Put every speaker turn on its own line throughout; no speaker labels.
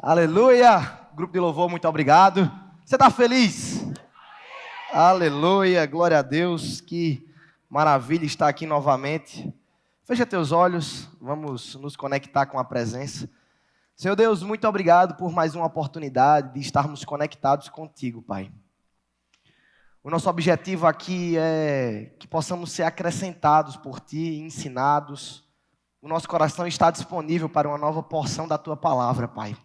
Aleluia! Grupo de louvor, muito obrigado. Você está feliz? Aleluia, glória a Deus, que maravilha estar aqui novamente. Fecha teus olhos, vamos nos conectar com a presença. Senhor Deus, muito obrigado por mais uma oportunidade de estarmos conectados contigo, Pai. O nosso objetivo aqui é que possamos ser acrescentados por Ti, ensinados. O nosso coração está disponível para uma nova porção da Tua palavra, Pai.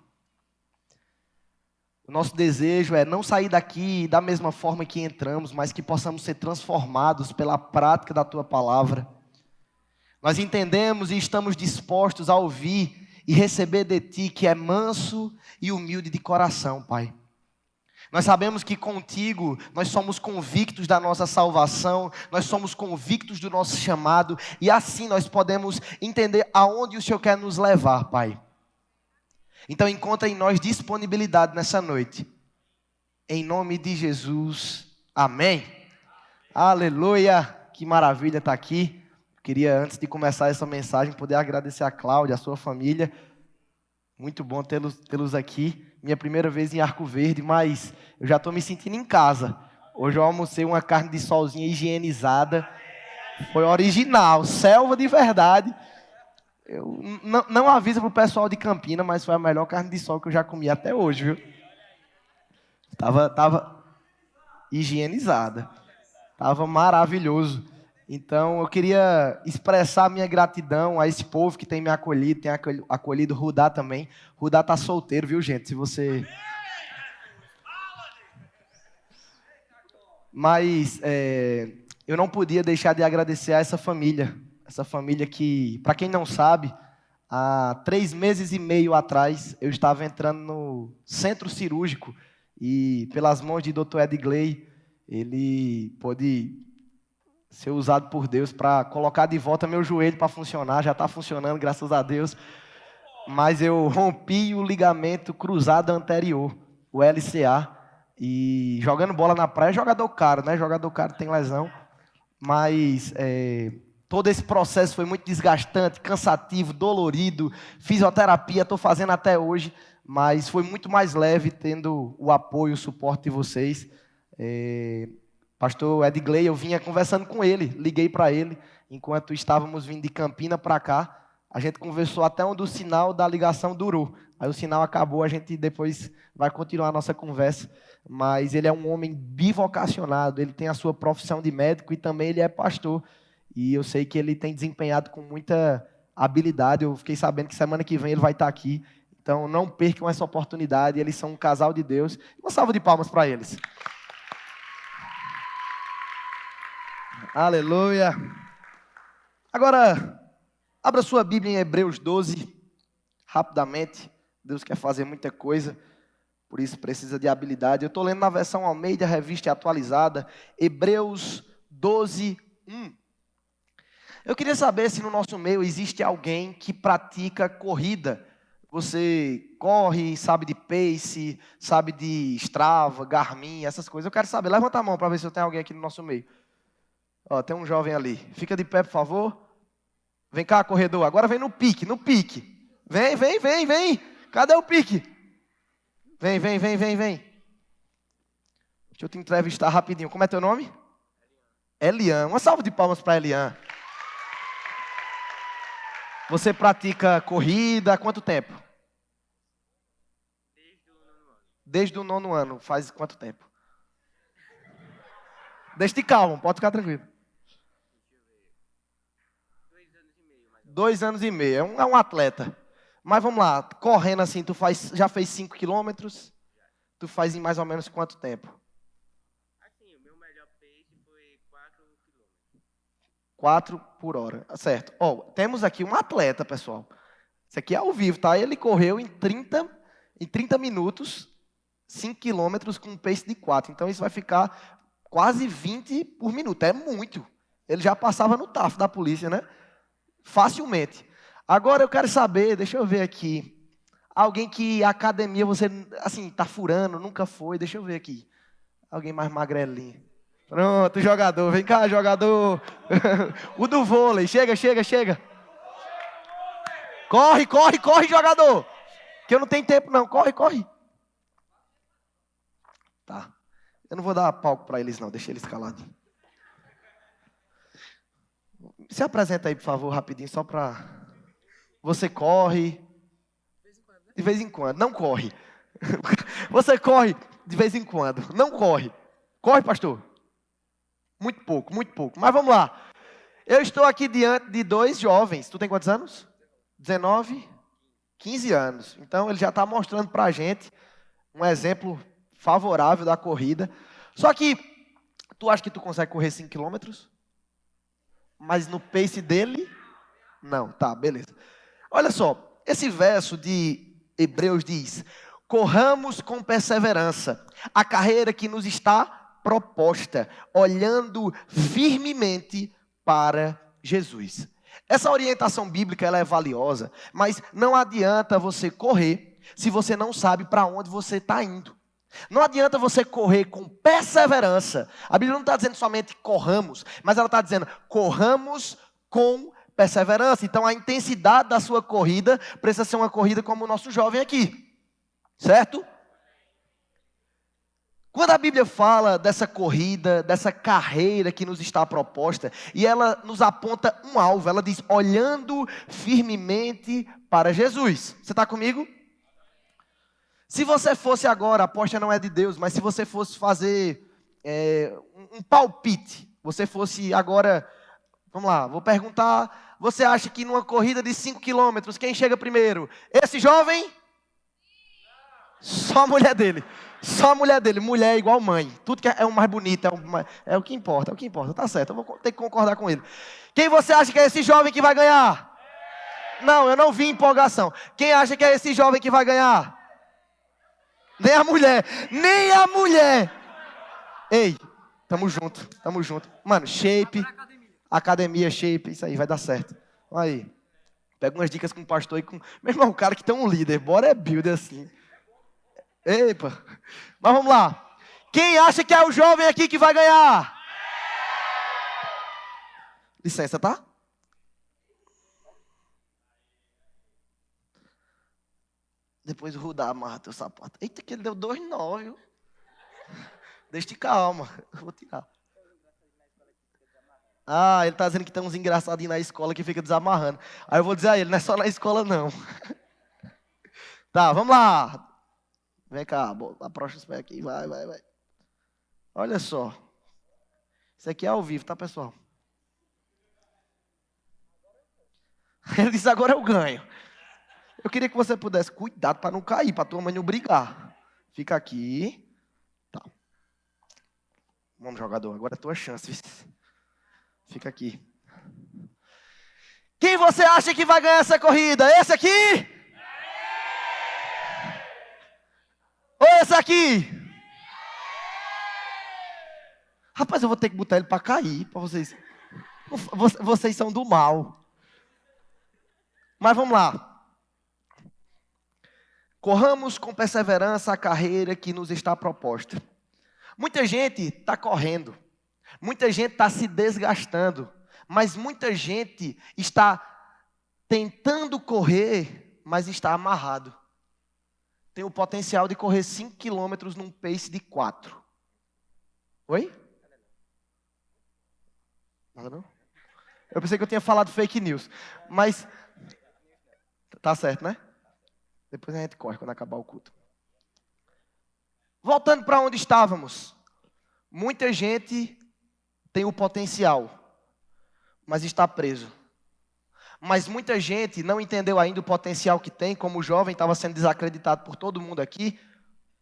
O nosso desejo é não sair daqui da mesma forma que entramos, mas que possamos ser transformados pela prática da Tua palavra. Nós entendemos e estamos dispostos a ouvir e receber de Ti, que é manso e humilde de coração, Pai. Nós sabemos que contigo nós somos convictos da nossa salvação, nós somos convictos do nosso chamado, e assim nós podemos entender aonde o Senhor quer nos levar, Pai. Então encontra em nós disponibilidade nessa noite. Em nome de Jesus, amém. Aleluia, que maravilha estar aqui. Queria, antes de começar essa mensagem, poder agradecer a Cláudia, a sua família. Muito bom tê-los aqui. Minha primeira vez em Arco Verde, mas eu já estou me sentindo em casa. Hoje eu almocei uma carne de solzinha higienizada. Foi original, selva de verdade. Eu não aviso para o pessoal de Campina, mas foi a melhor carne de sol que eu já comi até hoje, viu? Tava higienizada. Tava maravilhoso. Então, eu queria expressar a minha gratidão a esse povo que tem me acolhido, tem acolhido o Rudá também. Rudá tá solteiro, viu, gente? Se você... Mas eu não podia deixar de agradecer a essa família que, para quem não sabe, há 3 meses e meio atrás, eu estava entrando no centro cirúrgico e, pelas mãos de Dr. Edgley, ele pôde ser usado por Deus para colocar de volta meu joelho para funcionar. Já está funcionando, graças a Deus. Mas eu rompi o ligamento cruzado anterior, o LCA, e jogando bola na praia, jogador caro, né? Jogador caro tem lesão, mas todo esse processo foi muito desgastante, cansativo, dolorido, fisioterapia, estou fazendo até hoje, mas foi muito mais leve tendo o apoio, o suporte de vocês. Pastor Edgley, eu vinha conversando com ele, liguei para ele, enquanto estávamos vindo de Campina para cá, a gente conversou até onde o sinal da ligação durou. Aí o sinal acabou, a gente depois vai continuar a nossa conversa, mas ele é um homem bivocacionado, ele tem a sua profissão de médico e também ele é pastor, e eu sei que ele tem desempenhado com muita habilidade. Eu fiquei sabendo que semana que vem ele vai estar aqui, então não percam essa oportunidade, eles são um casal de Deus. Uma salva de palmas para eles. Aleluia. Agora, abra sua Bíblia em Hebreus 12, rapidamente. Deus quer fazer muita coisa, por isso precisa de habilidade. Eu estou lendo na versão Almeida, revista atualizada, Hebreus 12, 1. Eu queria saber se no nosso meio existe alguém que pratica corrida. Você corre, sabe de pace, sabe de Strava, Garmin, essas coisas. Eu quero saber, levanta a mão para ver se eu tenho alguém aqui no nosso meio. Ó, tem um jovem ali. Fica de pé, por favor. Vem cá, corredor. Agora vem no pique, no pique. Vem. Cadê o pique? Vem. Deixa eu te entrevistar rapidinho. Como é teu nome? Elian. Uma salva de palmas para Elian. Você pratica corrida há quanto tempo? Desde o 9º ano. Faz quanto tempo? Deixa-te calmo, pode ficar tranquilo. 2 anos e meio. É um atleta. Mas vamos lá, correndo assim, já fez 5 quilômetros? Tu faz em mais ou menos quanto tempo?
Assim, o meu melhor pace foi 4 quilômetros.
4 por hora, certo. Ó, temos aqui um atleta, pessoal. Isso aqui é ao vivo, tá? Ele correu em 30 minutos, 5 quilômetros com um pace de 4. Então isso vai ficar quase 20 por minuto. É muito. Ele já passava no tafo da polícia, né? Facilmente. Agora eu quero saber, deixa eu ver aqui. Alguém que a academia você, assim, tá furando, nunca foi. Deixa eu ver aqui. Alguém mais magrelinho. Pronto, jogador. Vem cá, jogador. O do vôlei. Chega. Corre, jogador. Que eu não tenho tempo não. Corre, corre. Tá. Eu não vou dar palco para eles não, deixa eles calados. Se apresenta aí, por favor, rapidinho, só para... Você corre... De vez em quando. Não corre. Você corre de vez em quando. Não corre. Corre, pastor. Muito pouco, muito pouco. Mas vamos lá. Eu estou aqui diante de dois jovens. Tu tem quantos anos? 19, 15 anos. Então, ele já está mostrando para a gente um exemplo favorável da corrida. Só que, tu acha que tu consegue correr 5 quilômetros? Mas no pace dele? Não, tá, beleza. Olha só, esse verso de Hebreus diz: corramos com perseverança a carreira que nos está proposta, olhando firmemente para Jesus. Essa orientação bíblica ela é valiosa, mas não adianta você correr se você não sabe para onde você está indo. Não adianta você correr com perseverança. A Bíblia não está dizendo somente corramos, mas ela está dizendo corramos com perseverança. Então a intensidade da sua corrida precisa ser uma corrida como o nosso jovem aqui. Certo? Quando a Bíblia fala dessa corrida, dessa carreira que nos está proposta, e ela nos aponta um alvo, ela diz, olhando firmemente para Jesus. Você está comigo? Se você fosse agora, a aposta não é de Deus, mas se você fosse fazer um palpite, você fosse agora, vamos lá, vou perguntar, você acha que numa corrida de 5 quilômetros, quem chega primeiro? Esse jovem? Só a mulher dele. Só a mulher dele. Mulher é igual mãe. Tudo que é o mais bonito, é o que importa, é o que importa. Tá certo, eu vou ter que concordar com ele. Quem você acha que é esse jovem que vai ganhar? Não, eu não vi empolgação. Quem acha que é esse jovem que vai ganhar? Nem a mulher. Nem a mulher. Ei, tamo junto, tamo junto. Mano, shape, academia, shape, isso aí, vai dar certo. Aí, pega umas dicas com o pastor e com... Meu irmão, o cara que tem um líder, bora é builder assim. Epa, mas vamos lá. Quem acha que é o jovem aqui que vai ganhar? Licença, tá? Depois o Rudá amarra teu sapato. Eita, que ele deu 2,9, viu? Deixa de calma, eu vou tirar. Ah, ele tá dizendo que tem uns engraçadinhos na escola que fica desamarrando. Aí eu vou dizer a ele, não é só na escola não. Tá, vamos lá. Vem cá, aproxa os pés aqui, vai. Olha só. Isso aqui é ao vivo, tá, pessoal? Ele disse, agora eu ganho. Eu queria que você pudesse, cuidado para não cair, para tua mãe não brigar. Fica aqui. Tá. Vamos, jogador, agora é a tua chance. Fica aqui. Quem você acha que vai ganhar essa corrida? Esse aqui? Ou esse aqui? Rapaz, eu vou ter que botar ele para cair, para vocês. Vocês são do mal. Mas vamos lá. Corramos com perseverança a carreira que nos está proposta. Muita gente está correndo. Muita gente está se desgastando. Mas muita gente está tentando correr, mas está amarrado. Tem o potencial de correr 5 quilômetros num pace de 4. Oi? Nada não? Eu pensei que eu tinha falado fake news. Mas, tá certo, né? Depois a gente corre quando acabar o culto. Voltando para onde estávamos. Muita gente tem o potencial, mas está preso. Mas muita gente não entendeu ainda o potencial que tem, como o jovem estava sendo desacreditado por todo mundo aqui,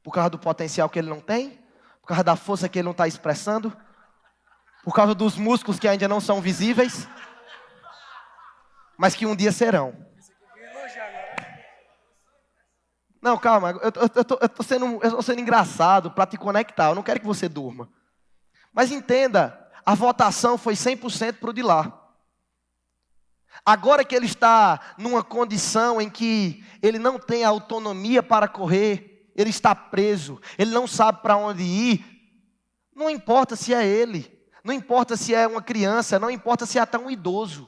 por causa do potencial que ele não tem, por causa da força que ele não está expressando, por causa dos músculos que ainda não são visíveis, mas que um dia serão. Não, calma, eu tô sendo engraçado para te conectar, eu não quero que você durma. Mas entenda, a votação foi 100% para o de lá. Agora que ele está numa condição em que ele não tem autonomia para correr, ele está preso, ele não sabe para onde ir, não importa se é ele, não importa se é uma criança, não importa se é até um idoso.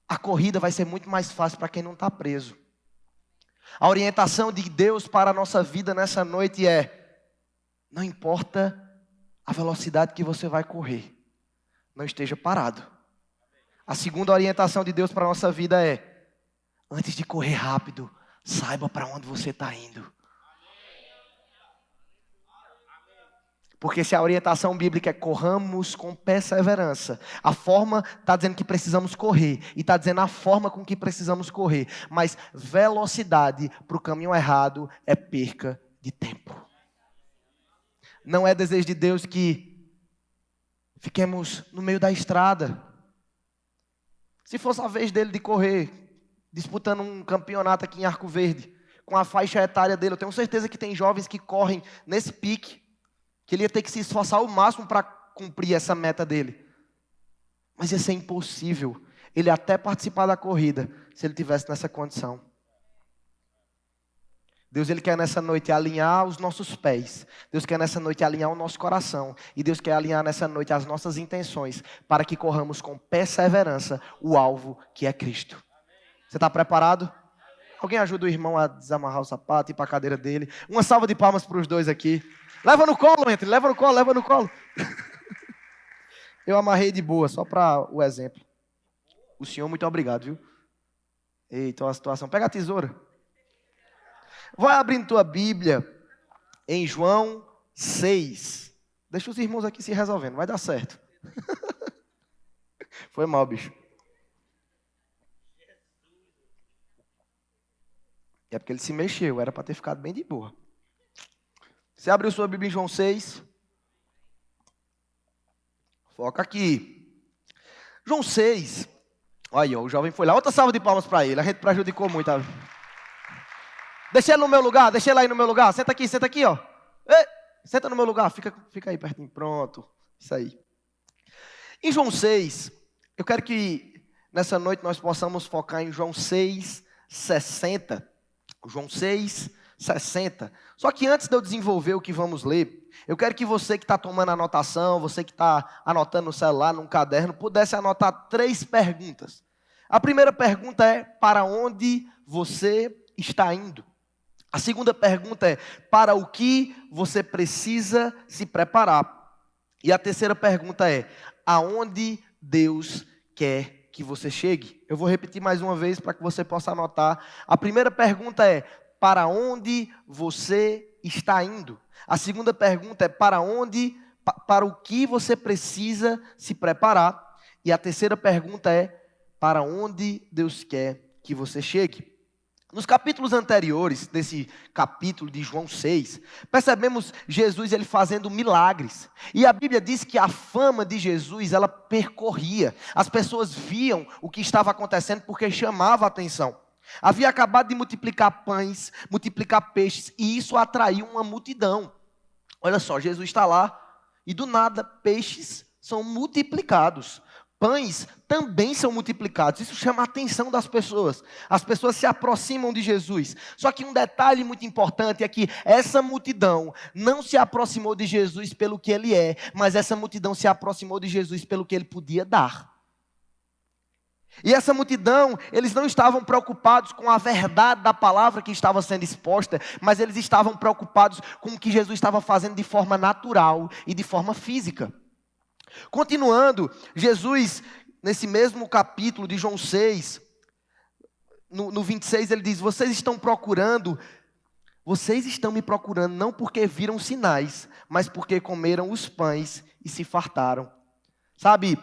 A corrida vai ser muito mais fácil para quem não está preso. A orientação de Deus para a nossa vida nessa noite é: não importa a velocidade que você vai correr, não esteja parado. A segunda orientação de Deus para a nossa vida é: antes de correr rápido, saiba para onde você está indo. Porque se a orientação bíblica é corramos com perseverança, a forma está dizendo que precisamos correr, e está dizendo a forma com que precisamos correr, mas velocidade para o caminho errado é perca de tempo. Não é desejo de Deus que fiquemos no meio da estrada. Se fosse a vez dele de correr, disputando um campeonato aqui em Arco Verde, com a faixa etária dele, eu tenho certeza que tem jovens que correm nesse pique, que ele ia ter que se esforçar ao máximo para cumprir essa meta dele. Mas ia ser impossível ele até participar da corrida, se ele tivesse nessa condição. Deus, Ele quer nessa noite alinhar os nossos pés. Deus quer nessa noite alinhar o nosso coração. E Deus quer alinhar nessa noite as nossas intenções, para que corramos com perseverança o alvo que é Cristo. Você está preparado? Alguém ajuda o irmão a desamarrar o sapato e ir para a cadeira dele. Uma salva de palmas para os dois aqui. Leva no colo, entre, leva no colo, leva no colo. Eu amarrei de boa, só para o exemplo. O senhor, muito obrigado, viu? Eita, olha a situação. Pega a tesoura. Vai abrindo tua Bíblia em João 6. Deixa os irmãos aqui se resolvendo, vai dar certo. Foi mal, bicho. É porque ele se mexeu, era para ter ficado bem de boa. Você abriu sua Bíblia em João 6. Foca aqui. João 6. Aí, ó, o jovem foi lá. Outra salva de palmas para ele. A gente prejudicou muito. Tá? Deixa ele no meu lugar. Deixa ele aí no meu lugar. Senta aqui, ó. Ei, senta no meu lugar. Fica aí pertinho. Pronto. Isso aí. Em João 6, eu quero que nessa noite nós possamos focar em João 6, 60. João 6, 60. Só que antes de eu desenvolver o que vamos ler, eu quero que você que está tomando anotação, você que está anotando no celular, num caderno, pudesse anotar 3 perguntas. A primeira pergunta é: para onde você está indo? A segunda pergunta é: para o que você precisa se preparar? E a terceira pergunta é: aonde Deus quer que você chegue? Eu vou repetir mais uma vez para que você possa anotar. A primeira pergunta é: para onde você está indo? A segunda pergunta é: para o que você precisa se preparar? E a terceira pergunta é: para onde Deus quer que você chegue? Nos capítulos anteriores desse capítulo de João 6, percebemos Jesus ele fazendo milagres. E a Bíblia diz que a fama de Jesus, ela percorria. As pessoas viam o que estava acontecendo porque chamava a atenção. Havia acabado de multiplicar pães, multiplicar peixes, e isso atraiu uma multidão. Olha só, Jesus está lá, e do nada peixes são multiplicados. Pães também são multiplicados. Isso chama a atenção das pessoas. As pessoas se aproximam de Jesus. Só que um detalhe muito importante é que essa multidão não se aproximou de Jesus pelo que ele é, mas essa multidão se aproximou de Jesus pelo que ele podia dar. E essa multidão, eles não estavam preocupados com a verdade da palavra que estava sendo exposta, mas eles estavam preocupados com o que Jesus estava fazendo de forma natural e de forma física. Continuando, Jesus, nesse mesmo capítulo de João 6, no 26, ele diz: vocês estão me procurando não porque viram sinais, mas porque comeram os pães e se fartaram. Sabe,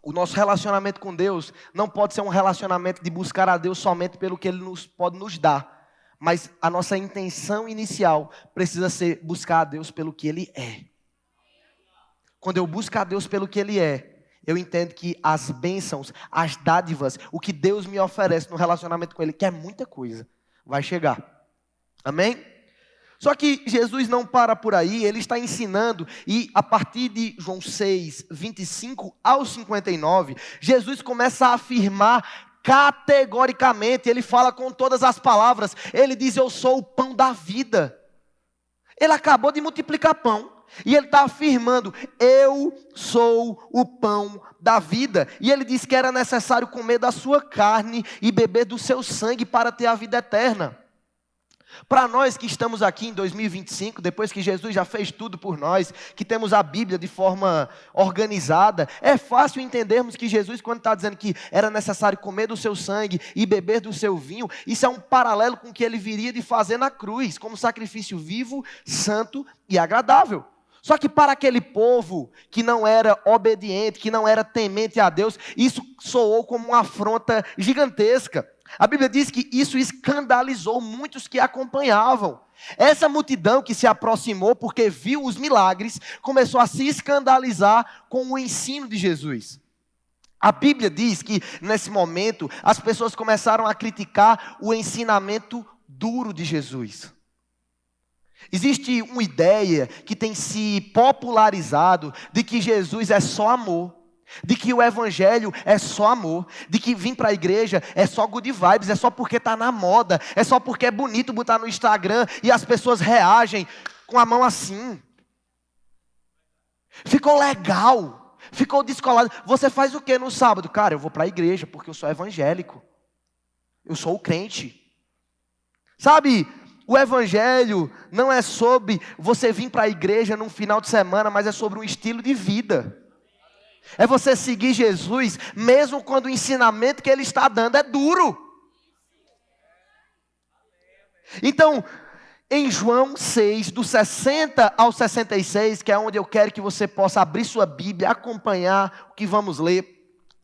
o nosso relacionamento com Deus não pode ser um relacionamento de buscar a Deus somente pelo que Ele pode nos dar, mas a nossa intenção inicial precisa ser buscar a Deus pelo que Ele é. Quando eu busco a Deus pelo que Ele é, eu entendo que as bênçãos, as dádivas, o que Deus me oferece no relacionamento com Ele, que é muita coisa, vai chegar. Amém? Só que Jesus não para por aí, Ele está ensinando, e a partir de João 6, 25 ao 59, Jesus começa a afirmar categoricamente, Ele fala com todas as palavras, Ele diz: eu sou o pão da vida. Ele acabou de multiplicar pão. E ele está afirmando: eu sou o pão da vida. E ele disse que era necessário comer da sua carne e beber do seu sangue para ter a vida eterna. Para nós que estamos aqui em 2025, depois que Jesus já fez tudo por nós, que temos a Bíblia de forma organizada, é fácil entendermos que Jesus, quando está dizendo que era necessário comer do seu sangue e beber do seu vinho, isso é um paralelo com o que ele viria de fazer na cruz, como sacrifício vivo, santo e agradável. Só que para aquele povo que não era obediente, que não era temente a Deus, isso soou como uma afronta gigantesca. A Bíblia diz que isso escandalizou muitos que acompanhavam. Essa multidão que se aproximou porque viu os milagres, começou a se escandalizar com o ensino de Jesus. A Bíblia diz que nesse momento as pessoas começaram a criticar o ensinamento duro de Jesus. Existe uma ideia que tem se popularizado de que Jesus é só amor, de que o evangelho é só amor, de que vir para a igreja é só good vibes, é só porque está na moda, é só porque é bonito botar no Instagram e as pessoas reagem com a mão assim. Ficou legal, ficou descolado. Você faz o que no sábado? Cara, eu vou para a igreja porque eu sou evangélico, eu sou o crente. Sabe, o evangelho não é sobre você vir para a igreja num final de semana, mas é sobre um estilo de vida. É você seguir Jesus, mesmo quando o ensinamento que ele está dando é duro. Então, em João 6, do 60 ao 66, que é onde eu quero que você possa abrir sua Bíblia, acompanhar o que vamos ler.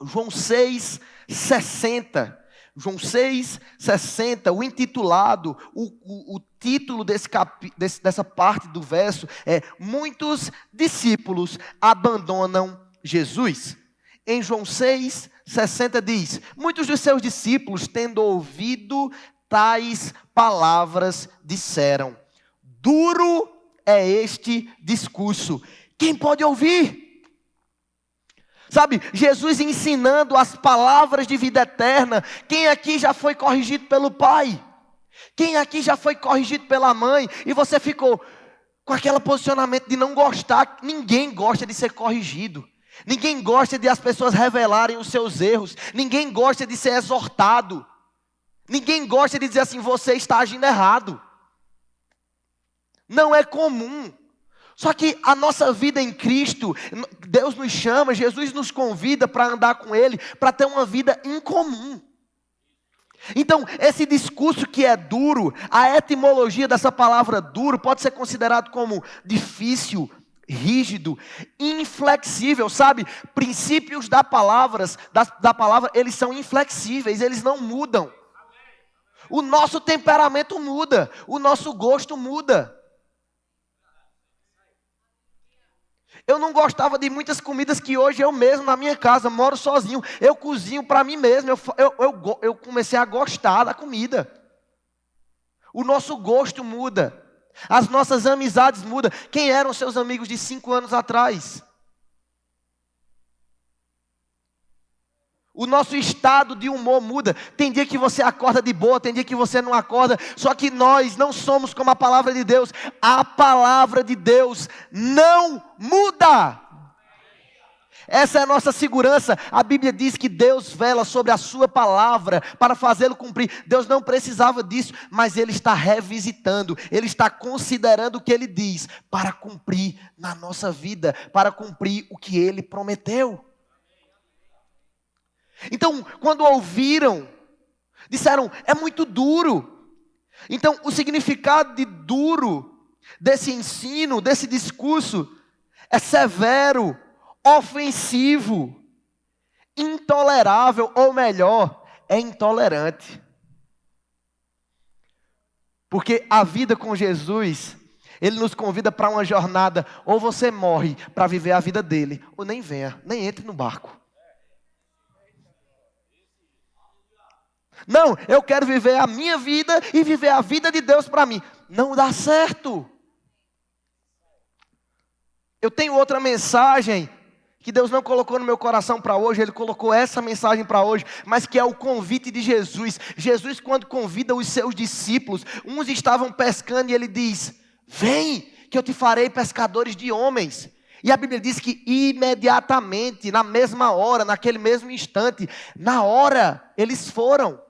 João 6, 60. João 6, 60, o intitulado, o título dessa parte do verso é: muitos discípulos abandonam Jesus. Em João 6, 60 diz: muitos dos seus discípulos, tendo ouvido tais palavras, disseram: duro é este discurso, quem pode ouvir? Sabe, Jesus ensinando as palavras de vida eterna. Quem aqui já foi corrigido pelo pai? Quem aqui já foi corrigido pela mãe? E você ficou com aquele posicionamento de não gostar. Ninguém gosta de ser corrigido. Ninguém gosta de as pessoas revelarem os seus erros. Ninguém gosta de ser exortado. Ninguém gosta de dizer assim: você está agindo errado. Não é comum. Só que a nossa vida em Cristo, Deus nos chama, Jesus nos convida para andar com Ele, para ter uma vida incomum. Então, esse discurso que é duro, a etimologia dessa palavra duro pode ser considerado como difícil, rígido, inflexível, sabe? Princípios da palavra, eles são inflexíveis, eles não mudam. O nosso temperamento muda, o nosso gosto muda. Eu não gostava de muitas comidas que hoje eu mesmo, na minha casa, moro sozinho, eu cozinho para mim mesmo, eu comecei a gostar da comida. O nosso gosto muda. As nossas amizades mudam. Quem eram seus amigos de 5 anos atrás? O nosso estado de humor muda. Tem dia que você acorda de boa, tem dia que você não acorda. Só que nós não somos como a palavra de Deus. A palavra de Deus não muda. Essa é a nossa segurança. A Bíblia diz que Deus vela sobre a sua palavra para fazê-lo cumprir. Deus não precisava disso, mas Ele está revisitando. Ele está considerando o que Ele diz para cumprir na nossa vida, para cumprir o que Ele prometeu. Então, quando ouviram, disseram: é muito duro. Então, o significado de duro desse ensino, desse discurso, é severo, ofensivo, intolerável, ou melhor, é intolerante. Porque a vida com Jesus, Ele nos convida para uma jornada: ou você morre para viver a vida dele, ou nem venha, nem entre no barco. Não, eu quero viver a minha vida e viver a vida de Deus para mim. Não dá certo. Eu tenho outra mensagem que Deus não colocou no meu coração para hoje, Ele colocou essa mensagem para hoje, mas que é o convite de Jesus. Jesus, quando convida os seus discípulos, uns estavam pescando e Ele diz: vem, que eu te farei pescadores de homens. E a Bíblia diz que imediatamente, na mesma hora, naquele mesmo instante, na hora, eles foram.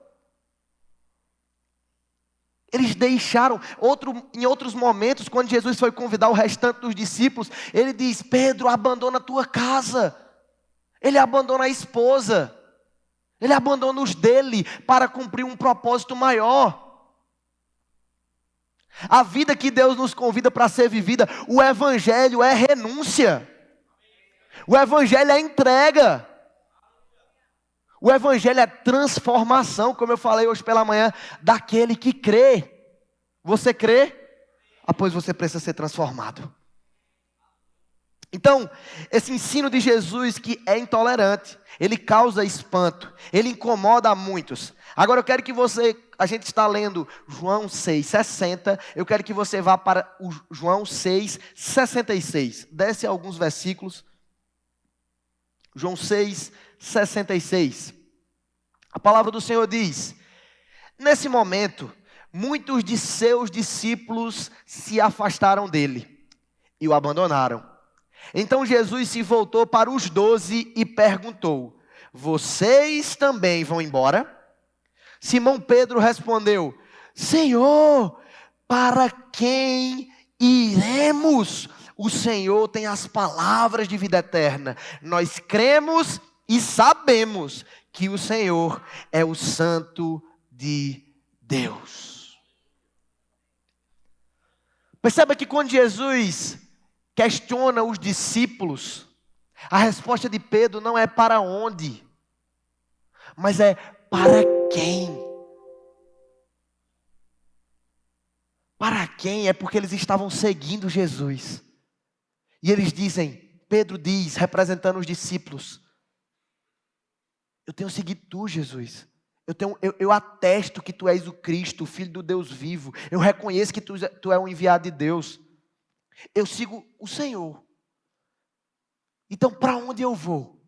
Eles deixaram. Em outros momentos, quando Jesus foi convidar o restante dos discípulos, ele diz: Pedro, abandona a tua casa. Ele abandona a esposa. Ele abandona os dele para cumprir um propósito maior. A vida que Deus nos convida para ser vivida, o evangelho é renúncia. O evangelho é entrega. O evangelho é transformação, como eu falei hoje pela manhã, daquele que crê. Você crê? Pois você precisa ser transformado. Então, esse ensino de Jesus que é intolerante, ele causa espanto, ele incomoda a muitos. Agora eu quero que a gente está lendo João 6,60, eu quero que você vá para o João 6,66. Desce alguns versículos. João 6,66. A palavra do Senhor diz: nesse momento, muitos de seus discípulos se afastaram dele e o abandonaram. Então Jesus se voltou para os 12 e perguntou: vocês também vão embora? Simão Pedro respondeu: Senhor, para quem iremos? O Senhor tem as palavras de vida eterna. Nós cremos e sabemos que o Senhor é o Santo de Deus. Perceba que quando Jesus questiona os discípulos, a resposta de Pedro não é para onde, mas é para quem. Para quem? É porque eles estavam seguindo Jesus. E eles dizem, Pedro diz, representando os discípulos: eu tenho seguido tu, Jesus. Eu atesto que tu és o Cristo, o Filho do Deus vivo. Eu reconheço que tu és o enviado de Deus. Eu sigo o Senhor. Então, para onde eu vou?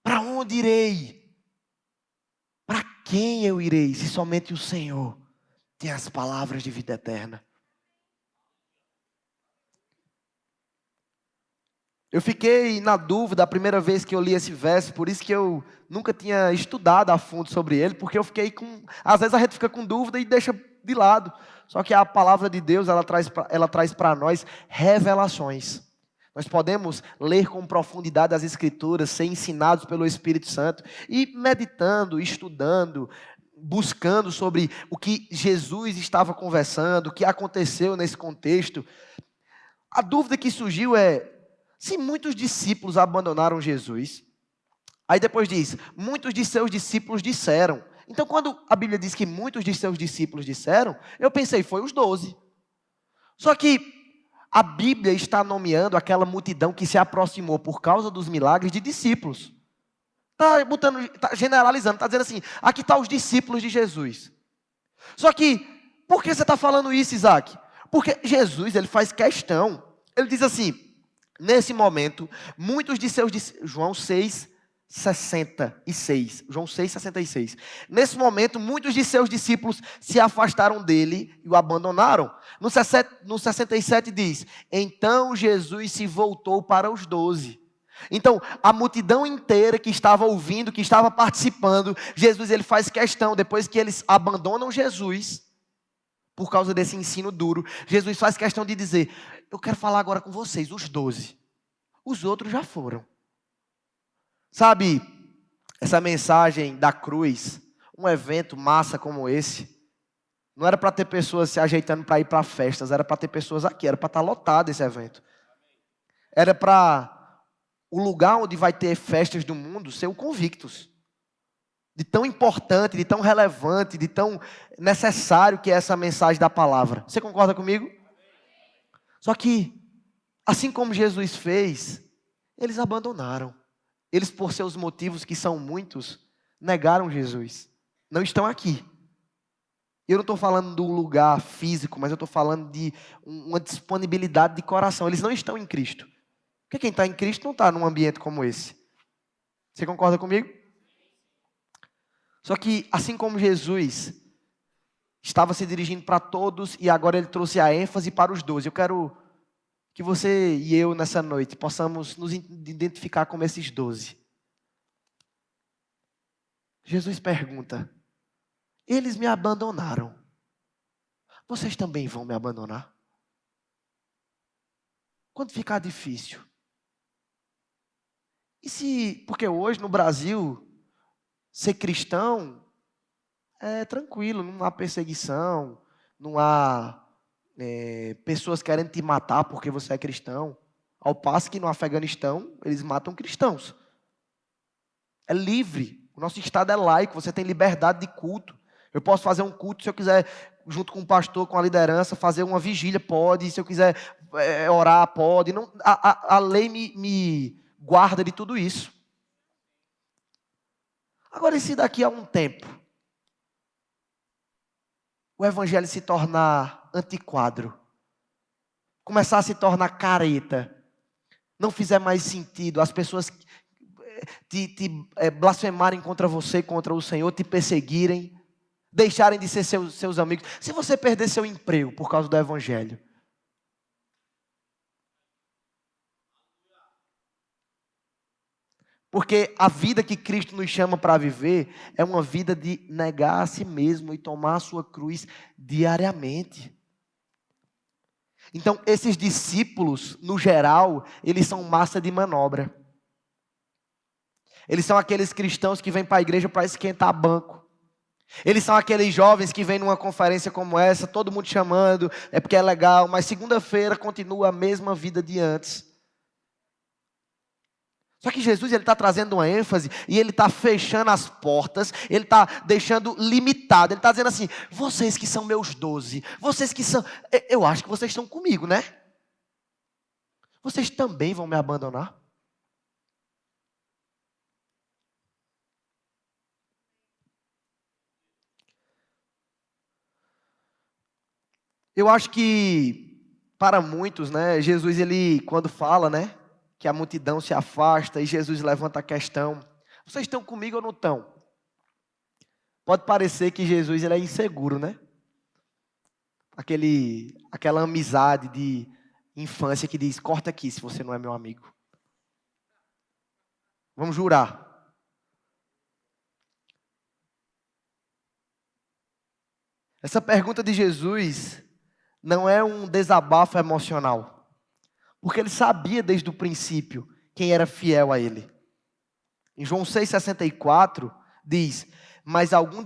Para onde irei? Para quem eu irei, se somente o Senhor tem as palavras de vida eterna? Eu fiquei na dúvida a primeira vez que eu li esse verso, por isso que eu nunca tinha estudado a fundo sobre ele, porque eu fiquei às vezes a gente fica com dúvida e deixa de lado. Só que a palavra de Deus, ela traz para nós revelações. Nós podemos ler com profundidade as Escrituras, ser ensinados pelo Espírito Santo, e meditando, estudando, buscando sobre o que Jesus estava conversando, o que aconteceu nesse contexto. A dúvida que surgiu é: se muitos discípulos abandonaram Jesus, aí depois diz, muitos de seus discípulos disseram. Então, quando a Bíblia diz que muitos de seus discípulos disseram, eu pensei, foi os 12. Só que a Bíblia está nomeando aquela multidão que se aproximou por causa dos milagres de discípulos. Está generalizando, está dizendo assim, aqui estão os discípulos de Jesus. Só que, por que você está falando isso, Isaac? Porque Jesus, ele faz questão, ele diz assim, nesse momento, muitos de seus discípulos, João 6,66. João 6,66. Nesse momento, muitos de seus discípulos se afastaram dele e o abandonaram. No 67 diz, então Jesus se voltou para os 12. Então, a multidão inteira que estava ouvindo, que estava participando, Jesus, ele faz questão, depois que eles abandonam Jesus, por causa desse ensino duro, Jesus faz questão de dizer, eu quero falar agora com vocês, os 12. Os outros já foram. Sabe, essa mensagem da cruz, um evento massa como esse, não era para ter pessoas se ajeitando para ir para festas, era para ter pessoas aqui, era para estar lotado esse evento. Era para o lugar onde vai ter festas do mundo ser o Convictus. De tão importante, de tão relevante, de tão necessário que é essa mensagem da palavra. Você concorda comigo? Só que, assim como Jesus fez, eles abandonaram. Eles, por seus motivos, que são muitos, negaram Jesus. Não estão aqui. Eu não estou falando do lugar físico, mas eu estou falando de uma disponibilidade de coração. Eles não estão em Cristo. Porque quem está em Cristo não está num ambiente como esse. Você concorda comigo? Só que, assim como Jesus estava se dirigindo para todos e agora ele trouxe a ênfase para os 12. Eu quero que você e eu, nessa noite, possamos nos identificar como esses 12. Jesus pergunta, eles me abandonaram. Vocês também vão me abandonar? Quando ficar difícil. Porque hoje no Brasil, ser cristão é tranquilo, não há perseguição, não há pessoas querendo te matar porque você é cristão. Ao passo que no Afeganistão, eles matam cristãos. É livre, o nosso estado é laico, você tem liberdade de culto. Eu posso fazer um culto se eu quiser, junto com o pastor, com a liderança, fazer uma vigília, pode. Se eu quiser orar, pode. Não, a lei me guarda de tudo isso. Agora, e se daqui a um tempo o evangelho se tornar antiquadro, começar a se tornar careta, não fizer mais sentido, as pessoas te blasfemarem contra você, contra o Senhor, te perseguirem, deixarem de ser seus amigos. Se você perder seu emprego por causa do evangelho, porque a vida que Cristo nos chama para viver é uma vida de negar a si mesmo e tomar a sua cruz diariamente. Então, esses discípulos, no geral, eles são massa de manobra. Eles são aqueles cristãos que vêm para a igreja para esquentar banco. Eles são aqueles jovens que vêm numa conferência como essa, todo mundo chamando, é porque é legal, mas segunda-feira continua a mesma vida de antes. Só que Jesus está trazendo uma ênfase e ele está fechando as portas, ele está deixando limitado, ele está dizendo assim, vocês que são meus 12, vocês que são, eu acho que vocês estão comigo, né? Vocês também vão me abandonar? Eu acho que para muitos, né, Jesus ele quando fala, né, que a multidão se afasta e Jesus levanta a questão, vocês estão comigo ou não estão? Pode parecer que Jesus ele é inseguro, né? Aquela amizade de infância que diz, corta aqui se você não é meu amigo. Vamos jurar. Essa pergunta de Jesus não é um desabafo emocional. Porque ele sabia desde o princípio quem era fiel a ele. Em João 6,64 diz, mas alguns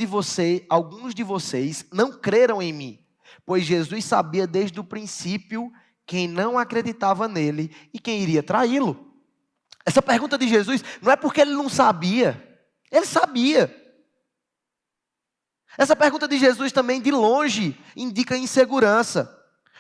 de vocês não creram em mim, pois Jesus sabia desde o princípio quem não acreditava nele e quem iria traí-lo. Essa pergunta de Jesus não é porque ele não sabia, ele sabia. Essa pergunta de Jesus também de longe indica insegurança.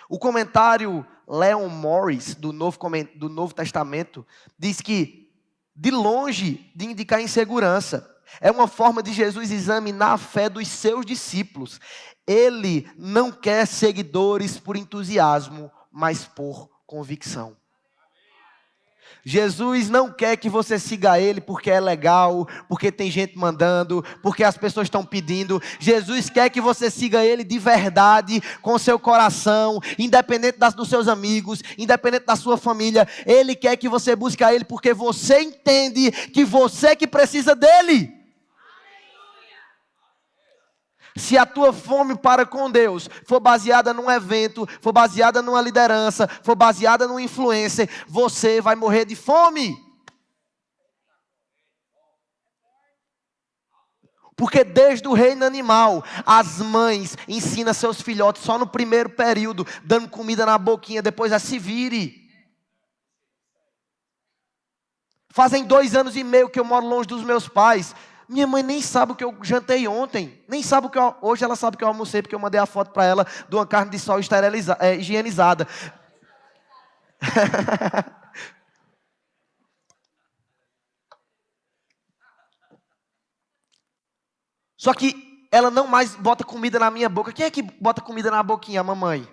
O comentário Leon Morris, do Novo Testamento, diz que, de longe de indicar insegurança, é uma forma de Jesus examinar a fé dos seus discípulos. Ele não quer seguidores por entusiasmo, mas por convicção. Jesus não quer que você siga ele porque é legal, porque tem gente mandando, porque as pessoas estão pedindo. Jesus quer que você siga ele de verdade, com seu coração, independente dos seus amigos, independente da sua família. Ele quer que você busque a ele porque você entende que você que precisa dele. Se a tua fome para com Deus for baseada num evento, for baseada numa liderança, for baseada numa influência, você vai morrer de fome. Porque desde o reino animal, as mães ensinam seus filhotes só no primeiro período, dando comida na boquinha, depois a se vire. Fazem 2 anos e meio que eu moro longe dos meus pais. Minha mãe nem sabe o que eu jantei ontem. Nem sabe o que hoje ela sabe o que eu almocei, porque eu mandei a foto para ela de uma carne de sol higienizada. Só que ela não mais bota comida na minha boca. Quem é que bota comida na boquinha? A mamãe.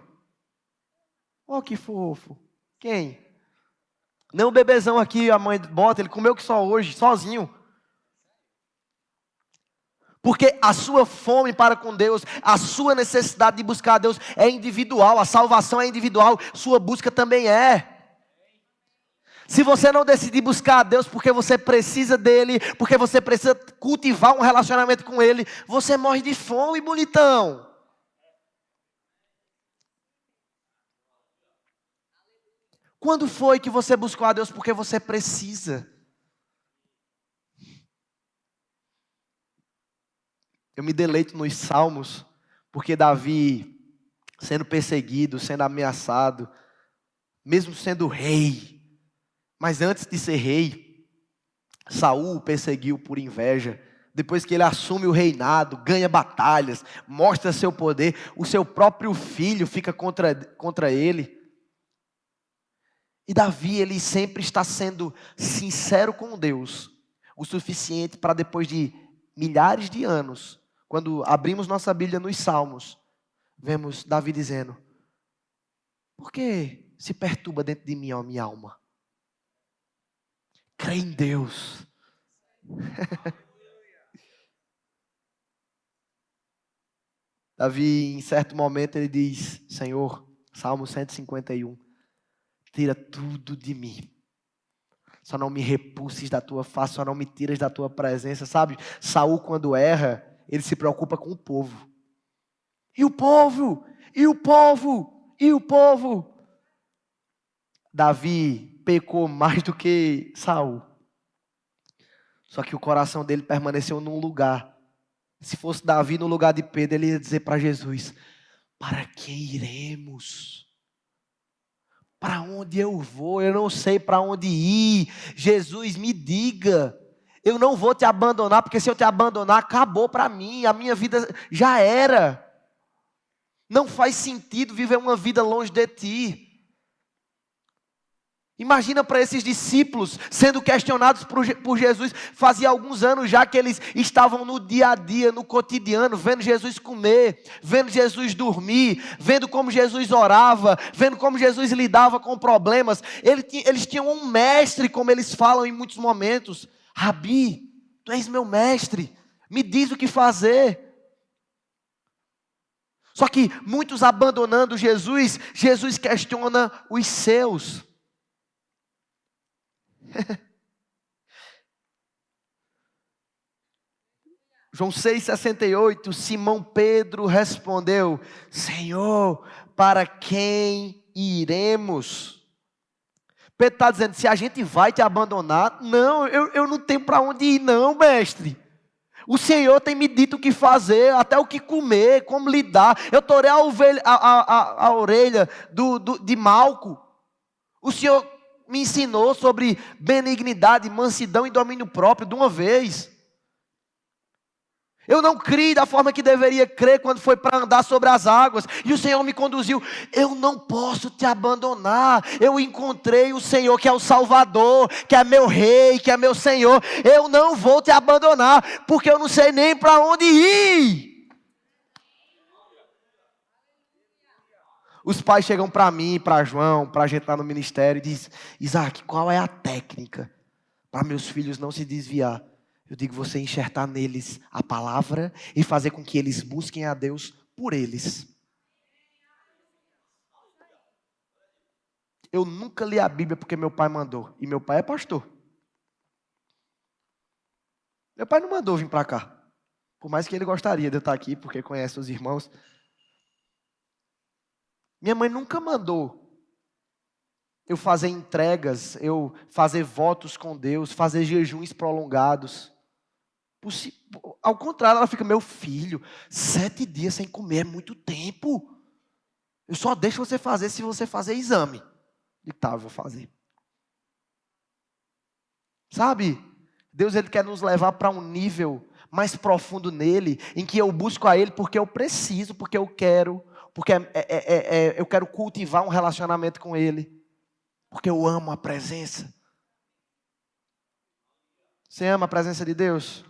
Oh, que fofo. Quem? Não o bebezão aqui, a mãe bota, ele comeu que só hoje, sozinho. Porque a sua fome para com Deus, a sua necessidade de buscar a Deus é individual, a salvação é individual, sua busca também é. Se você não decidir buscar a Deus porque você precisa dele, porque você precisa cultivar um relacionamento com ele, você morre de fome, bonitão. Quando foi que você buscou a Deus porque você precisa? Eu me deleito nos Salmos, porque Davi, sendo perseguido, sendo ameaçado, mesmo sendo rei, mas antes de ser rei, Saul o perseguiu por inveja. Depois que ele assume o reinado, ganha batalhas, mostra seu poder, o seu próprio filho fica contra ele. E Davi, ele sempre está sendo sincero com Deus, o suficiente para depois de milhares de anos, quando abrimos nossa Bíblia nos Salmos, vemos Davi dizendo: por que se perturba dentro de mim, ó minha alma? Crê em Deus. Davi, em certo momento, ele diz: Senhor, Salmo 151, tira tudo de mim. Só não me repulses da tua face, só não me tiras da tua presença. Sabe, Saul, quando erra, ele se preocupa com o povo. E o povo? E o povo? E o povo? Davi pecou mais do que Saul. Só que o coração dele permaneceu num lugar. Se fosse Davi no lugar de Pedro, ele ia dizer para Jesus: para que iremos? Para onde eu vou? Eu não sei para onde ir. Jesus, me diga. Eu não vou te abandonar, porque se eu te abandonar, acabou para mim. A minha vida já era. Não faz sentido viver uma vida longe de ti. Imagina para esses discípulos sendo questionados por Jesus. Fazia alguns anos já que eles estavam no dia a dia, no cotidiano, vendo Jesus comer, vendo Jesus dormir, vendo como Jesus orava, vendo como Jesus lidava com problemas. Eles tinham um mestre, como eles falam em muitos momentos. Rabi, tu és meu mestre, me diz o que fazer. Só que muitos abandonando Jesus, Jesus questiona os seus. João 6,68, Simão Pedro respondeu: Senhor, para quem iremos? Pedro está dizendo: se a gente vai te abandonar, não, eu não tenho para onde ir não, mestre. O Senhor tem me dito o que fazer, até o que comer, como lidar. Eu torei a orelha de Malco. O Senhor me ensinou sobre benignidade, mansidão e domínio próprio de uma vez. Eu não criei da forma que deveria crer quando foi para andar sobre as águas. E o Senhor me conduziu. Eu não posso te abandonar. Eu encontrei o Senhor que é o Salvador, que é meu Rei, que é meu Senhor. Eu não vou te abandonar, porque eu não sei nem para onde ir. Os pais chegam para mim, para João, para a gente lá no ministério e dizem: Isaac, qual é a técnica para meus filhos não se desviar? Eu digo: você enxertar neles a palavra e fazer com que eles busquem a Deus por eles. Eu nunca li a Bíblia porque meu pai mandou. E meu pai é pastor. Meu pai não mandou vir para cá. Por mais que ele gostaria de eu estar aqui, porque conhece os irmãos. Minha mãe nunca mandou eu fazer entregas, eu fazer votos com Deus, fazer jejuns prolongados. Ao contrário, ela fica: meu filho, 7 dias sem comer é muito tempo. Eu só deixo você fazer se você fazer exame. E tá, eu vou fazer. Sabe, Deus, ele quer nos levar para um nível mais profundo nele, em que eu busco a ele porque eu preciso, porque eu quero, porque eu quero cultivar um relacionamento com ele, porque eu amo a presença. Você ama a presença de Deus?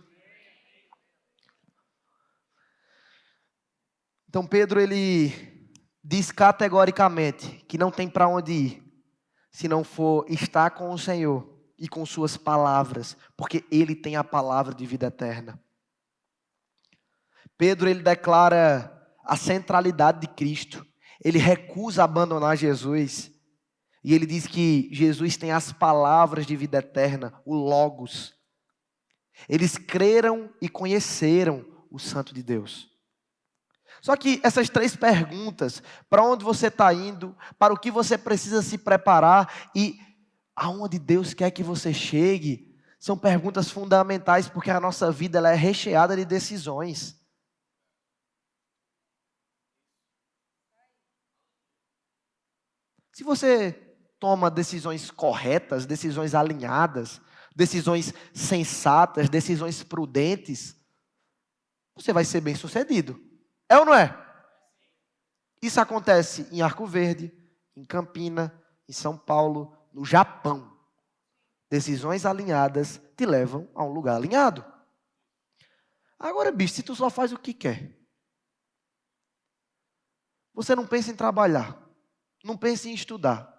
Então Pedro, ele diz categoricamente que não tem para onde ir, se não for estar com o Senhor e com suas palavras, porque ele tem a palavra de vida eterna. Pedro, ele declara a centralidade de Cristo. Ele recusa abandonar Jesus. E ele diz que Jesus tem as palavras de vida eterna, o Logos. Eles creram e conheceram o Santo de Deus. Só que essas 3 perguntas, para onde você está indo, para o que você precisa se preparar e aonde Deus quer que você chegue, são perguntas fundamentais, porque a nossa vida ela é recheada de decisões. Se você toma decisões corretas, decisões alinhadas, decisões sensatas, decisões prudentes, você vai ser bem-sucedido. É ou não é? Isso acontece em Arco Verde, em Campina, em São Paulo, no Japão. Decisões alinhadas te levam a um lugar alinhado. Agora, bicho, se tu só faz o que quer, você não pensa em trabalhar, não pensa em estudar,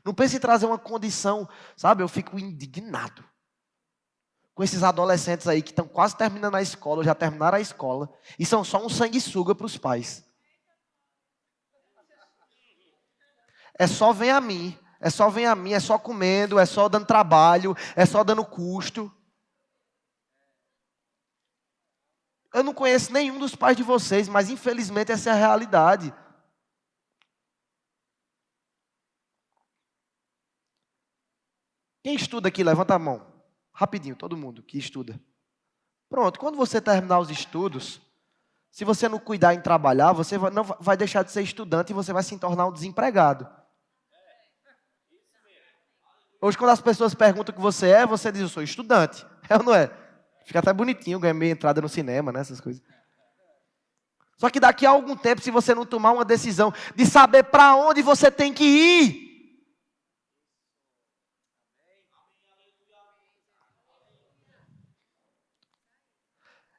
não pensa em trazer uma condição, sabe? Eu fico indignado com esses adolescentes aí que estão quase terminando a escola, já terminaram a escola, e são só um sanguessuga para os pais. É só vem a mim, é só vem a mim, é só comendo, é só dando trabalho, é só dando custo. Eu não conheço nenhum dos pais de vocês, mas infelizmente essa é a realidade. Quem estuda aqui, levanta a mão. Rapidinho, todo mundo que estuda. Pronto, quando você terminar os estudos, se você não cuidar em trabalhar, você não vai deixar de ser estudante e você vai se tornar um desempregado. Hoje, quando as pessoas perguntam o que você diz, eu sou estudante. É ou não é? Fica até bonitinho, ganha meia entrada no cinema, né, essas coisas. Só que daqui a algum tempo, se você não tomar uma decisão de saber para onde você tem que ir,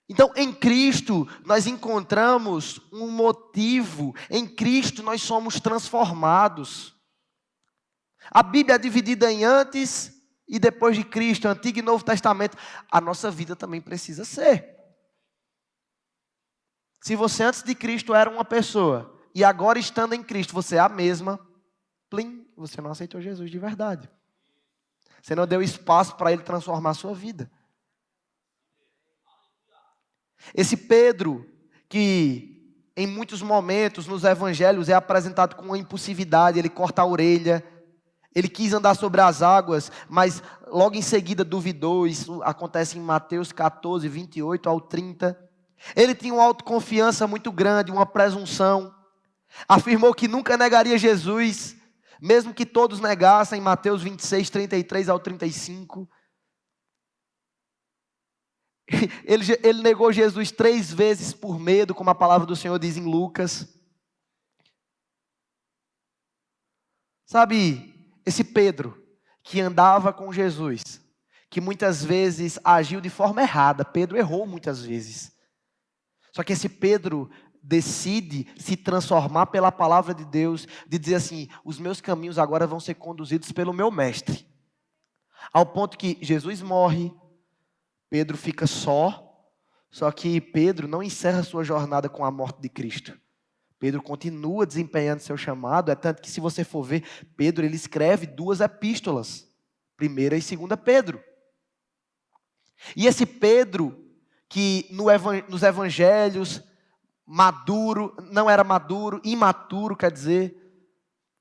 então, em Cristo, nós encontramos um motivo. Em Cristo, nós somos transformados. A Bíblia é dividida em antes e depois de Cristo, Antigo e Novo Testamento. A nossa vida também precisa ser. Se você antes de Cristo era uma pessoa, e agora estando em Cristo, você é a mesma, plim, você não aceitou Jesus de verdade. Você não deu espaço para Ele transformar a sua vida. Esse Pedro, que em muitos momentos nos evangelhos é apresentado com uma impulsividade, ele corta a orelha, ele quis andar sobre as águas, mas logo em seguida duvidou. Isso acontece em Mateus 14, 28 ao 30. Ele tinha uma autoconfiança muito grande, uma presunção. Afirmou que nunca negaria Jesus, mesmo que todos negassem, em Mateus 26, 33 ao 35. Ele negou Jesus 3 vezes por medo, como a palavra do Senhor diz em Lucas. Sabe, esse Pedro, que andava com Jesus, que muitas vezes agiu de forma errada. Pedro errou muitas vezes. Só que esse Pedro decide se transformar pela palavra de Deus, de dizer assim, os meus caminhos agora vão ser conduzidos pelo meu mestre. Ao ponto que Jesus morre, Pedro fica só que Pedro não encerra sua jornada com a morte de Cristo. Pedro continua desempenhando seu chamado, é tanto que se você for ver, Pedro ele escreve 2 epístolas, 1ª e 2ª Pedro. E esse Pedro, que nos evangelhos, maduro, não era maduro, imaturo quer dizer,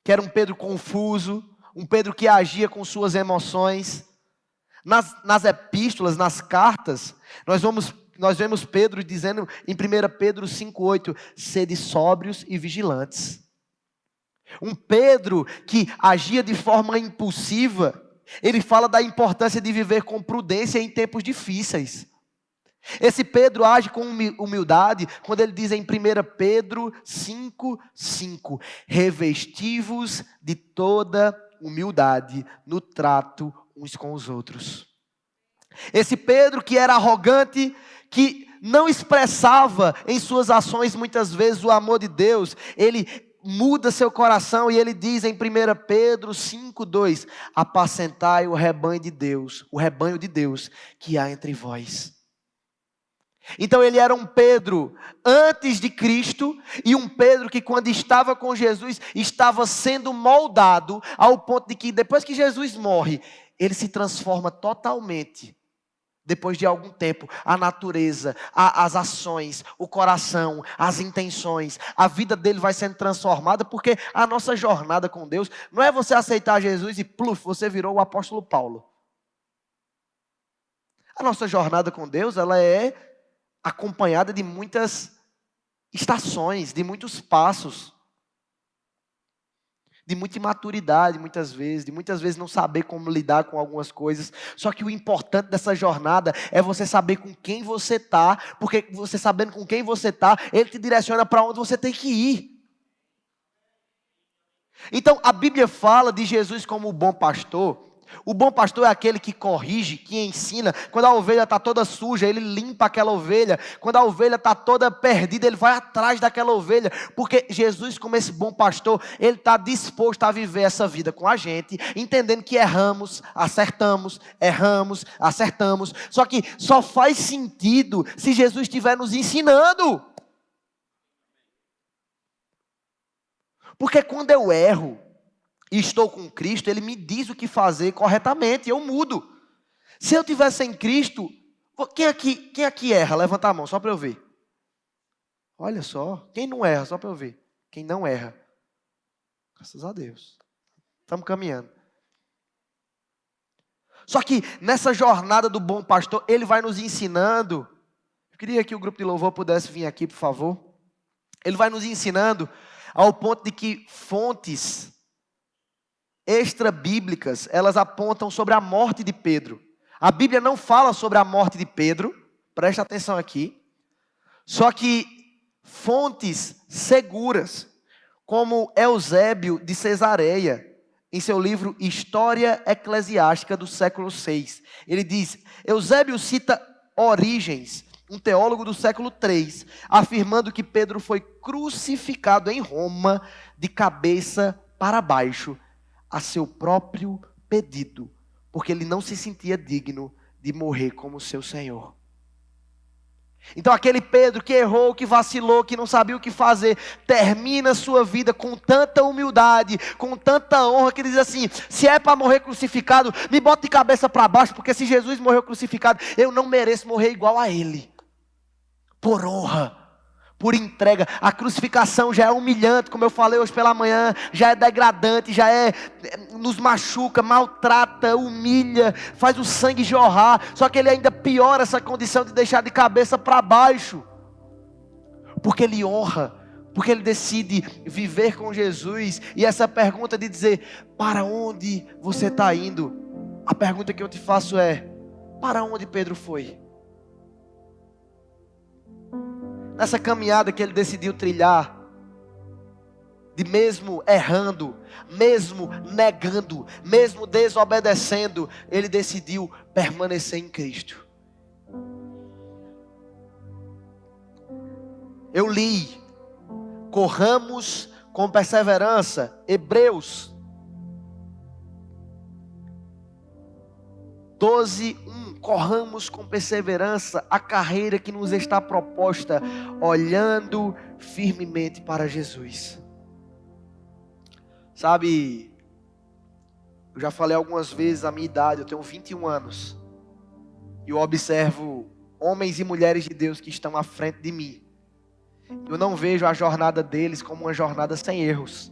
que era um Pedro confuso, um Pedro que agia com suas emoções. Nas epístolas, nas cartas, nós vemos Pedro dizendo em 1 Pedro 5,8, sede sóbrios e vigilantes. Um Pedro que agia de forma impulsiva, ele fala da importância de viver com prudência em tempos difíceis. Esse Pedro age com humildade, quando ele diz em 1 Pedro 5,5, revesti-vos de toda humildade no trato uns com os outros. Esse Pedro que era arrogante, que não expressava em suas ações muitas vezes o amor de Deus, ele muda seu coração e ele diz em 1 Pedro 5,2, apacentai o rebanho de Deus que há entre vós. Então ele era um Pedro antes de Cristo e um Pedro que quando estava com Jesus estava sendo moldado ao ponto de que depois que Jesus morre, ele se transforma totalmente. Depois de algum tempo, a natureza, as ações, o coração, as intenções, a vida dele vai sendo transformada, porque a nossa jornada com Deus não é você aceitar Jesus e pluf, você virou o apóstolo Paulo. A nossa jornada com Deus, ela é acompanhada de muitas estações, de muitos passos, de muita imaturidade muitas vezes, de muitas vezes não saber como lidar com algumas coisas. Só que o importante dessa jornada é você saber com quem você está, porque você sabendo com quem você está, ele te direciona para onde você tem que ir. Então a Bíblia fala de Jesus como o bom pastor. O bom pastor é aquele que corrige, que ensina. Quando a ovelha está toda suja, ele limpa aquela ovelha. Quando a ovelha está toda perdida, ele vai atrás daquela ovelha. Porque Jesus, como esse bom pastor, ele está disposto a viver essa vida com a gente, entendendo que erramos, acertamos, erramos, acertamos. Só que só faz sentido se Jesus estiver nos ensinando. Porque quando eu erro e estou com Cristo, Ele me diz o que fazer corretamente, eu mudo. Se eu estiver sem Cristo, quem aqui erra? Levanta a mão, só para eu ver. Olha só, quem não erra, só para eu ver. Quem não erra. Graças a Deus. Estamos caminhando. Só que nessa jornada do bom pastor, Ele vai nos ensinando. Eu queria que o grupo de louvor pudesse vir aqui, por favor. Ele vai nos ensinando ao ponto de que fontes extra-bíblicas, elas apontam sobre a morte de Pedro. A Bíblia não fala sobre a morte de Pedro, presta atenção aqui. Só que fontes seguras, como Eusébio de Cesareia, em seu livro História Eclesiástica do século VI, ele diz, Eusébio cita Orígenes, um teólogo do século III, afirmando que Pedro foi crucificado em Roma de cabeça para baixo, a seu próprio pedido, porque ele não se sentia digno de morrer como seu Senhor. Então aquele Pedro que errou, que vacilou, que não sabia o que fazer, termina sua vida com tanta humildade, com tanta honra, que ele diz assim, se é para morrer crucificado, me bota de cabeça para baixo, porque se Jesus morreu crucificado, eu não mereço morrer igual a ele. Por honra, por entrega. A crucificação já é humilhante, como eu falei hoje pela manhã, já é degradante, nos machuca, maltrata, humilha, faz o sangue jorrar. Só que ele ainda piora essa condição de deixar de cabeça para baixo, porque ele honra, porque ele decide viver com Jesus. E essa pergunta de dizer, para onde você está indo? A pergunta que eu te faço é, para onde Pedro foi? Nessa caminhada que ele decidiu trilhar, de mesmo errando, mesmo negando, mesmo desobedecendo, ele decidiu permanecer em Cristo. Eu li, corramos com perseverança, Hebreus 12:1. Corramos com perseverança a carreira que nos está proposta, olhando firmemente para Jesus. Sabe, eu já falei algumas vezes a minha idade, eu tenho 21 anos. E eu observo homens e mulheres de Deus que estão à frente de mim. Eu não vejo a jornada deles como uma jornada sem erros.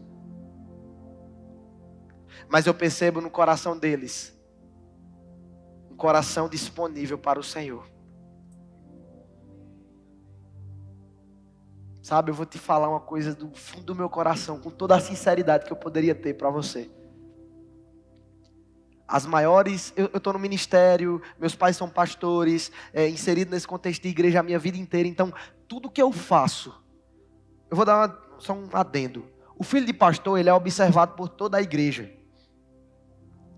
Mas eu percebo no coração deles coração disponível para o Senhor. Sabe, eu vou te falar uma coisa do fundo do meu coração, com toda a sinceridade que eu poderia ter para você. As maiores, eu estou no ministério, meus pais são pastores, inserido nesse contexto de igreja a minha vida inteira, então tudo que eu faço, eu vou dar só um adendo. O filho de pastor, ele é observado por toda a igreja.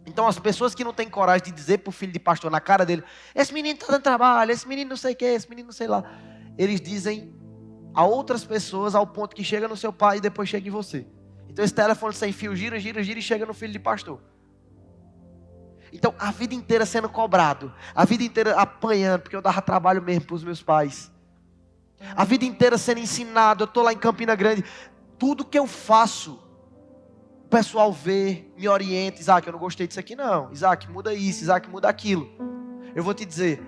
Então as pessoas que não têm coragem de dizer para o filho de pastor na cara dele, esse menino está dando trabalho, esse menino não sei o que, esse menino não sei lá. Eles dizem a outras pessoas ao ponto que chega no seu pai e depois chega em você. Então esse telefone sem fio gira e chega no filho de pastor. Então, a vida inteira sendo cobrado, a vida inteira apanhando, porque eu dava trabalho mesmo para os meus pais. A vida inteira sendo ensinado, eu estou lá em Campina Grande, tudo que eu faço, o pessoal vê, me orienta, Isaac, eu não gostei disso aqui não, Isaac, muda isso, Isaac, muda aquilo. Eu vou te dizer,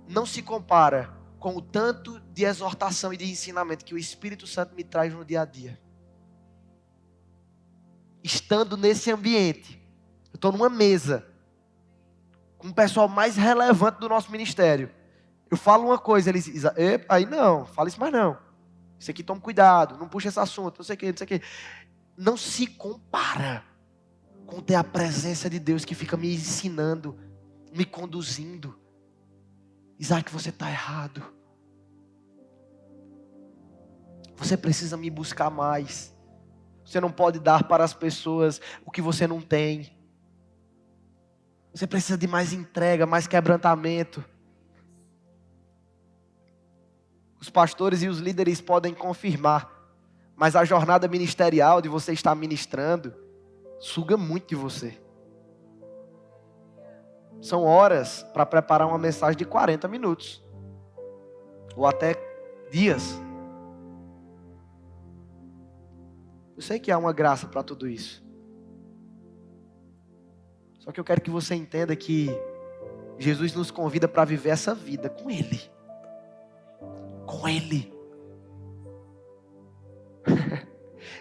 não se compara com o tanto de exortação e de ensinamento que o Espírito Santo me traz no dia a dia. Estando nesse ambiente, eu estou numa mesa, com o pessoal mais relevante do nosso ministério. Eu falo uma coisa, eles dizem, aí não, fala isso mais não. Isso aqui toma cuidado, não puxa esse assunto, não sei o que, não sei o que. Não se compara com ter a presença de Deus que fica me ensinando, me conduzindo. Isaac, você está errado. Você precisa me buscar mais. Você não pode dar para as pessoas o que você não tem. Você precisa de mais entrega, mais quebrantamento. Os pastores e os líderes podem confirmar, mas a jornada ministerial de você estar ministrando suga muito de você. São horas para preparar uma mensagem de 40 minutos. Ou até dias. Eu sei que há uma graça para tudo isso. Só que eu quero que você entenda que Jesus nos convida para viver essa vida com Ele. Com Ele.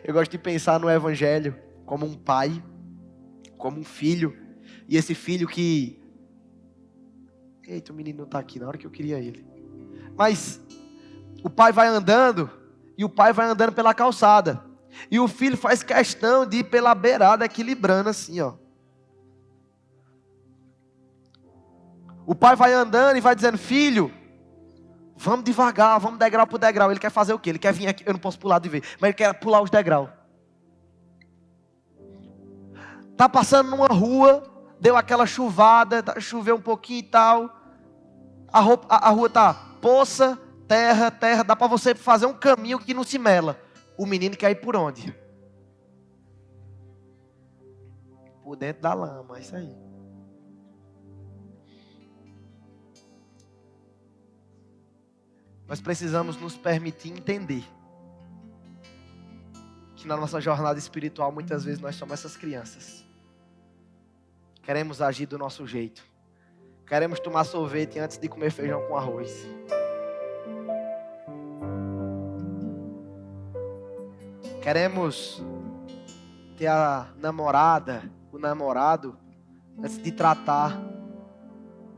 Eu gosto de pensar no Evangelho como um pai, como um filho. E esse filho que... Eita, o menino não está aqui na hora que eu queria ele. Mas o pai vai andando, e o pai vai andando pela calçada. E o filho faz questão de ir pela beirada, equilibrando assim, ó. O pai vai andando e vai dizendo, filho, vamos devagar, vamos degrau por degrau. Ele quer fazer o quê? Ele quer vir aqui, eu não posso pular de vez, mas ele quer pular os degraus. Tá passando numa rua, deu aquela chuvada, choveu um pouquinho e tal. A rua tá poça, terra, dá para você fazer um caminho que não se mela. O menino quer ir por onde? Por dentro da lama, é isso aí. Nós precisamos nos permitir entender que na nossa jornada espiritual, muitas vezes nós somos essas crianças. Queremos agir do nosso jeito. Queremos tomar sorvete antes de comer feijão com arroz. Queremos ter a namorada, o namorado, antes de tratar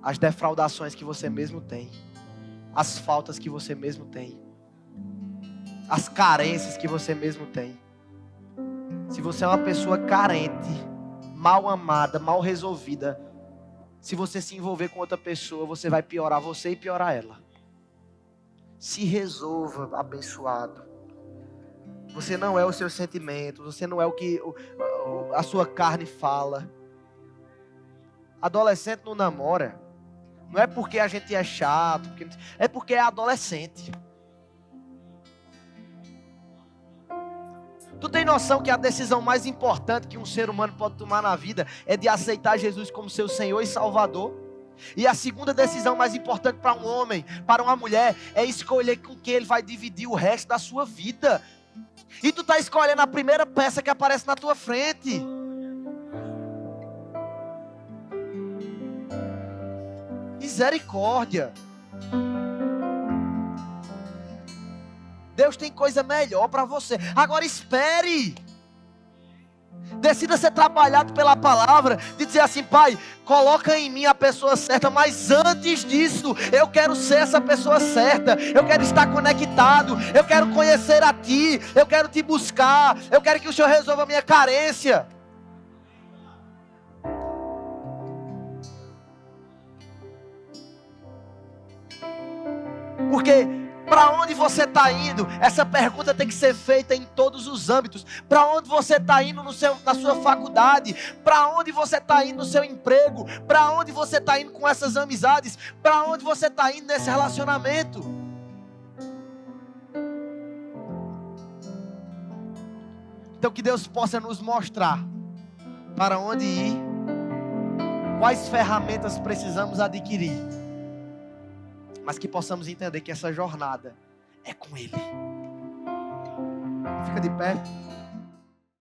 as defraudações que você mesmo tem. As faltas que você mesmo tem. As carências que você mesmo tem. Se você é uma pessoa carente, mal amada, mal resolvida, se você se envolver com outra pessoa, você vai piorar você e piorar ela. Se resolva, abençoado. Você não é os seus sentimentos, você não é o que a sua carne fala. Adolescente não namora. Não é porque a gente é chato, é porque é adolescente. Tu tem noção que a decisão mais importante que um ser humano pode tomar na vida é de aceitar Jesus como seu Senhor e Salvador? E a segunda decisão mais importante para um homem, para uma mulher, é escolher com quem ele vai dividir o resto da sua vida. E tu está escolhendo a primeira peça que aparece na tua frente. Misericórdia. Deus tem coisa melhor para você. Agora espere. Decida ser trabalhado pela palavra. De dizer assim, Pai, coloca em mim a pessoa certa. Mas antes disso, eu quero ser essa pessoa certa. Eu quero estar conectado. Eu quero conhecer a Ti. Eu quero Te buscar. Eu quero que o Senhor resolva a minha carência. Porque para onde você está indo? Essa pergunta tem que ser feita em todos os âmbitos. Para onde você está indo na sua faculdade? Para onde você está indo no seu emprego? Para onde você está indo com essas amizades? Para onde você está indo nesse relacionamento? Então que Deus possa nos mostrar para onde ir, quais ferramentas precisamos adquirir, mas que possamos entender que essa jornada é com Ele. Fica de pé.